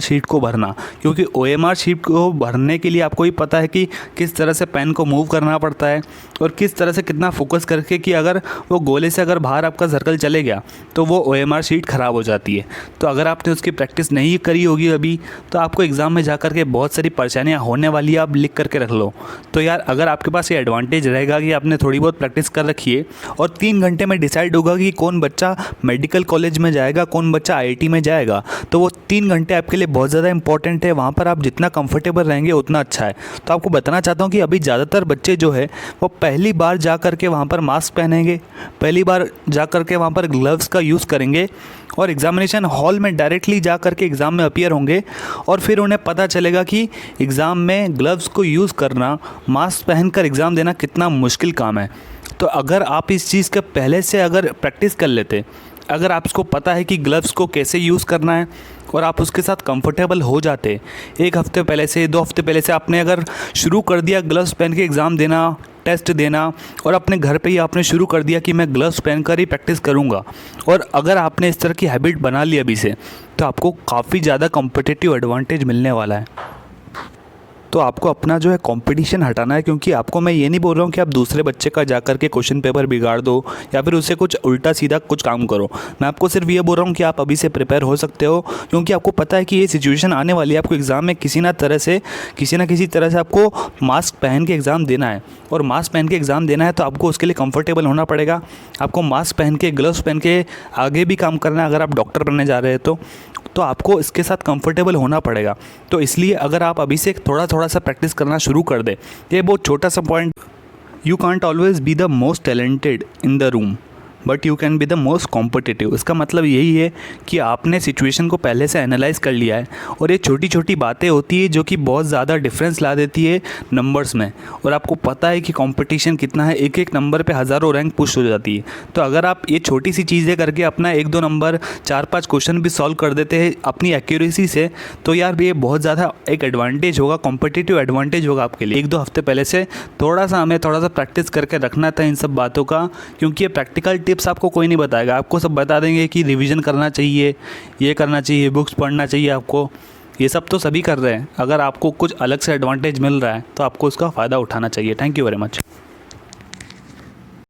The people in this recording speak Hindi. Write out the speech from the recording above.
शीट को भरना, क्योंकि OMR शीट को भरने के लिए आपको ही पता है कि किस तरह से पेन को मूव करना पड़ता है और किस तरह से कितना फोकस करके कि अगर वो गोले से अगर बाहर आपका सर्कल चले गया तो वो OMR शीट ख़राब हो जाती है। तो अगर आपने उसकी प्रैक्टिस नहीं करी होगी अभी, तो आपको एग्ज़ाम में जा कर के बहुत सारी परेशानियाँ होने वाली है, आप लिख करके रख लो। तो यार अगर आपके पास ये एडवांटेज रहेगा कि आपने थोड़ी बहुत प्रैक्टिस कर रखी है और 3 घंटे में डिसाइड होगा कि कौन बच्चा मेडिकल कॉलेज में जाएगा, कौन बच्चा IIT में जाएगा, तो वो 3 घंटे आपके लिए बहुत ज़्यादा इंपॉर्टेंट है। वहाँ पर आप जितना कंफर्टेबल रहेंगे उतना अच्छा है। तो आपको बताना चाहता हूँ कि अभी ज़्यादातर बच्चे जो है वो पहली बार जा कर के वहाँ पर मास्क पहनेंगे, पहली बार जा कर के वहाँ पर ग्लव्स का यूज़ करेंगे और एग्ज़ामिनेशन हॉल में डायरेक्टली जा कर के एग्ज़ाम में अपीयर होंगे और फिर उन्हें पता चलेगा कि एग्ज़ाम में ग्लव्स को यूज़ करना, मास्क पहनकर एग्ज़ाम देना कितना मुश्किल काम है। तो अगर आप इस चीज़ के पहले से अगर प्रैक्टिस कर लेते, अगर आपको पता है कि ग्लव्स को कैसे यूज़ करना है और आप उसके साथ कंफर्टेबल हो जाते, 1 हफ़्ते पहले से, 2 हफ़्ते पहले से आपने अगर शुरू कर दिया ग्लव्स पहन के एग्ज़ाम देना, टेस्ट देना और अपने घर पे ही आपने शुरू कर दिया कि मैं ग्लव्स पहनकर ही प्रैक्टिस करूँगा, और अगर आपने इस तरह की हैबिट बना ली अभी से, तो आपको काफ़ी ज़्यादा कॉम्पिटिटिव एडवांटेज मिलने वाला है। तो आपको अपना जो है कंपटीशन हटाना है, क्योंकि आपको मैं ये नहीं बोल रहा हूँ कि आप दूसरे बच्चे का जा कर के क्वेश्चन पेपर बिगाड़ दो या फिर उससे कुछ उल्टा सीधा कुछ काम करो। मैं आपको सिर्फ ये बोल रहा हूँ कि आप अभी से प्रिपेयर हो सकते हो, क्योंकि आपको पता है कि ये सिचुएशन आने वाली है। आपको एग्ज़ाम में किसी ना किसी तरह से आपको मास्क पहन के एग्ज़ाम देना है, और मास्क पहन के एग्ज़ाम देना है तो आपको उसके लिए कंफर्टेबल होना पड़ेगा। आपको मास्क पहन के, ग्लव्स पहन के आगे भी काम करना है। अगर आप डॉक्टर बनने जा रहे हैं तो आपको इसके साथ कंफर्टेबल होना पड़ेगा। तो इसलिए अगर आप अभी से थोड़ा सा प्रैक्टिस करना शुरू कर दें, ये बहुत छोटा सा point. You can't always be the most talented in the room, but you can be the most competitive. इसका मतलब यही है कि आपने सिचुएशन को पहले से एनालाइज कर लिया है, और ये छोटी छोटी बातें होती है जो कि बहुत ज़्यादा डिफरेंस ला देती है नंबर्स में, और आपको पता है कि कंपटीशन कितना है, एक एक नंबर पे हज़ारों रैंक पुश हो जाती है। तो अगर आप ये छोटी सी चीज़ें करके अपना 1-2 नंबर, 4-5 क्वेश्चन भी सॉल्व कर देते हैं अपनी एक्यूरेसी से, तो यार ये बहुत ज़्यादा एक एडवांटेज होगा, कॉम्पिटिटिव एडवांटेज होगा आपके लिए। 1-2 हफ्ते पहले से थोड़ा सा प्रैक्टिस करके रखना था इन सब बातों का, क्योंकि ये प्रैक्टिकल टिप्स आपको कोई नहीं बताएगा। आपको सब बता देंगे कि रिवीजन करना चाहिए, ये करना चाहिए, बुक्स पढ़ना चाहिए आपको, ये सब तो सभी कर रहे हैं। अगर आपको कुछ अलग से एडवांटेज मिल रहा है तो आपको उसका फ़ायदा उठाना चाहिए। Thank you very much.